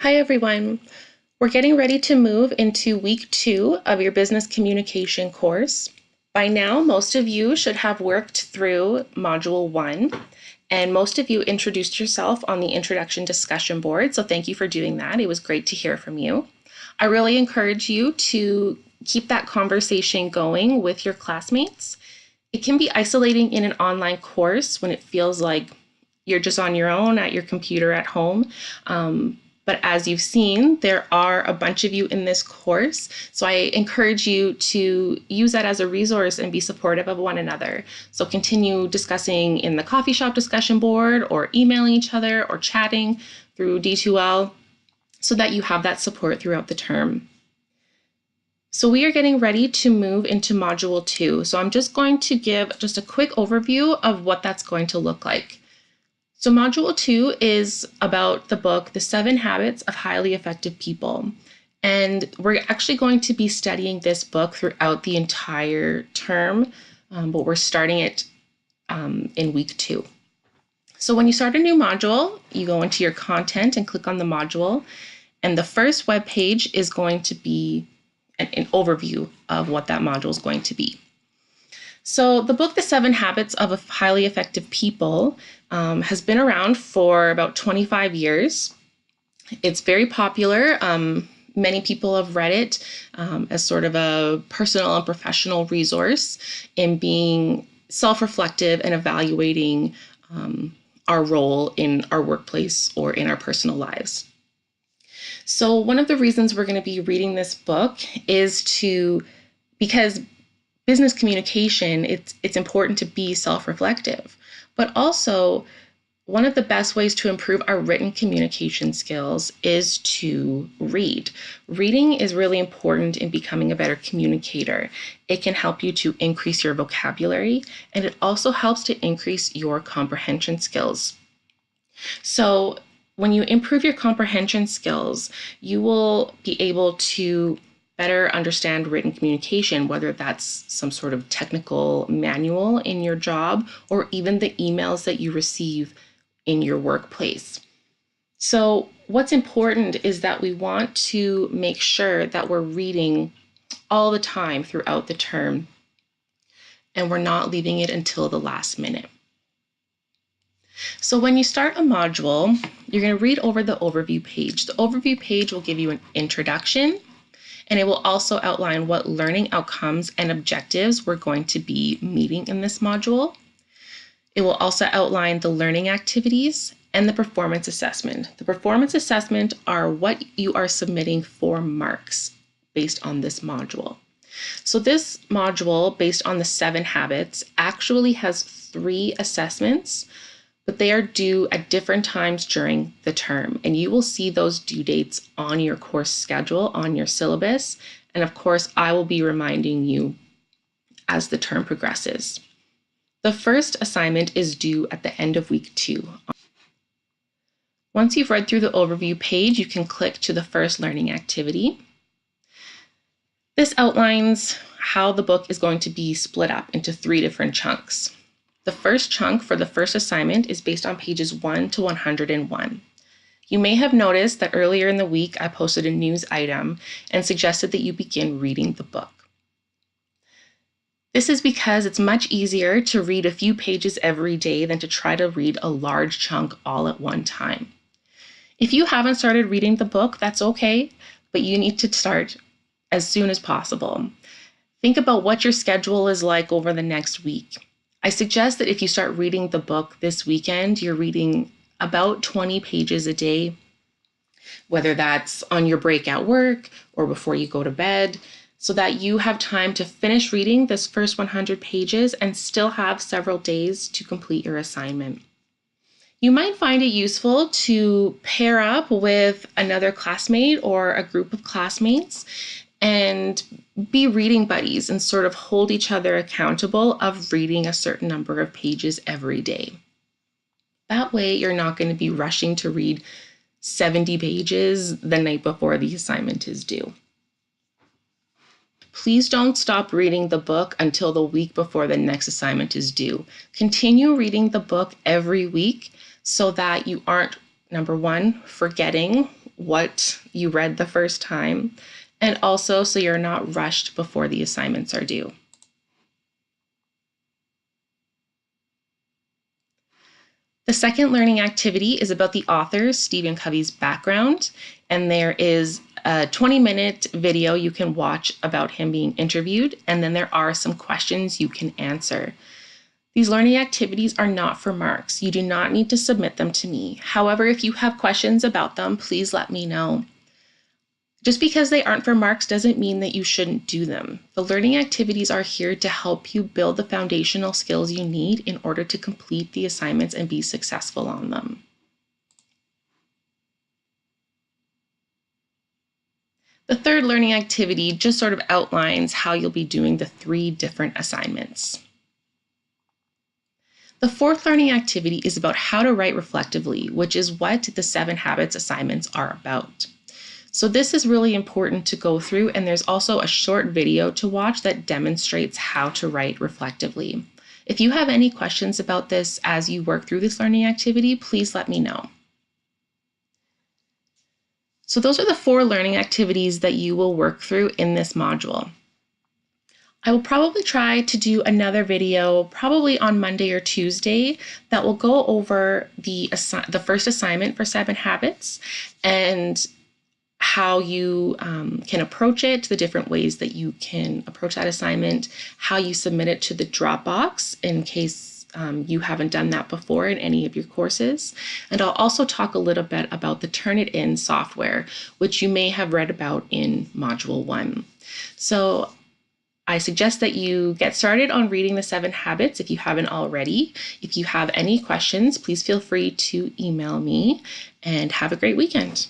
Hi, everyone. We're getting ready to move into week 2 of your business communication course. By now, most of you should have worked through module 1, and most of you introduced yourself on the introduction discussion board. So thank you for doing that. It was great to hear from you. I really encourage you to keep that conversation going with your classmates. It can be isolating in an online course when it feels like you're just on your own at your computer at home. But as you've seen, there are a bunch of you in this course. So I encourage you to use that as a resource and be supportive of one another. So continue discussing in the coffee shop discussion board or emailing each other or chatting through D2L so that you have that support throughout the term. So we are getting ready to move into module 2. So I'm just going to give just a quick overview of what that's going to look like. So module 2 is about the book, The 7 Habits of Highly Effective People. And we're actually going to be studying this book throughout the entire term, but we're starting it in week 2. So when you start a new module, you go into your content and click on the module. And the first web page is going to be an overview of what that module is going to be. So the book, The 7 Habits of Highly Effective People, has been around for about 25 years. It's very popular. Many people have read it as sort of a personal and professional resource in being self-reflective and evaluating our role in our workplace or in our personal lives. So one of the reasons we're going to be reading this book is because business communication, it's important to be self-reflective, but also one of the best ways to improve our written communication skills is to read. Reading is really important in becoming a better communicator. It can help you to increase your vocabulary, and it also helps to increase your comprehension skills. So when you improve your comprehension skills, you will be able to better understand written communication, whether that's some sort of technical manual in your job or even the emails that you receive in your workplace. So what's important is that we want to make sure that we're reading all the time throughout the term and we're not leaving it until the last minute. So when you start a module, you're going to read over the overview page. The overview page will give you an introduction, and it will also outline what learning outcomes and objectives we're going to be meeting in this module. It will also outline the learning activities and the performance assessment. The performance assessment are what you are submitting for marks based on this module. So this module, based on the 7 habits, actually has 3 assessments, but they are due at different times during the term. And you will see those due dates on your course schedule, on your syllabus. And of course, I will be reminding you as the term progresses. The first assignment is due at the end of week 2. Once you've read through the overview page, you can click to the first learning activity. This outlines how the book is going to be split up into 3 different chunks. The first chunk for the first assignment is based on pages 1 to 101. You may have noticed that earlier in the week I posted a news item and suggested that you begin reading the book. This is because it's much easier to read a few pages every day than to try to read a large chunk all at one time. If you haven't started reading the book, that's okay, but you need to start as soon as possible. Think about what your schedule is like over the next week. I suggest that if you start reading the book this weekend, you're reading about 20 pages a day, whether that's on your break at work or before you go to bed, so that you have time to finish reading this first 100 pages and still have several days to complete your assignment. You might find it useful to pair up with another classmate or a group of classmates and be reading buddies and sort of hold each other accountable of reading a certain number of pages every day. That way, you're not going to be rushing to read 70 pages the night before the assignment is due. Please don't stop reading the book until the week before the next assignment is due. Continue reading the book every week so that you aren't, number one, forgetting what you read the first time, and also so you're not rushed before the assignments are due. The second learning activity is about the author, Stephen Covey's background, and there is a 20-minute video you can watch about him being interviewed, and then there are some questions you can answer. These learning activities are not for marks. You do not need to submit them to me. However, if you have questions about them, please let me know. Just because they aren't for marks doesn't mean that you shouldn't do them. The learning activities are here to help you build the foundational skills you need in order to complete the assignments and be successful on them. The third learning activity just sort of outlines how you'll be doing the 3 different assignments. The fourth learning activity is about how to write reflectively, which is what the 7 Habits assignments are about. So this is really important to go through, and there's also a short video to watch that demonstrates how to write reflectively. If you have any questions about this as you work through this learning activity, please let me know. So those are the 4 learning activities that you will work through in this module. I will probably try to do another video probably on Monday or Tuesday that will go over the first assignment for 7 Habits and how you can approach it, the different ways that you can approach that assignment, how you submit it to the Dropbox in case you haven't done that before in any of your courses. And I'll also talk a little bit about the Turnitin software, which you may have read about in Module 1. So I suggest that you get started on reading the 7 Habits if you haven't already. If you have any questions, please feel free to email me, and have a great weekend.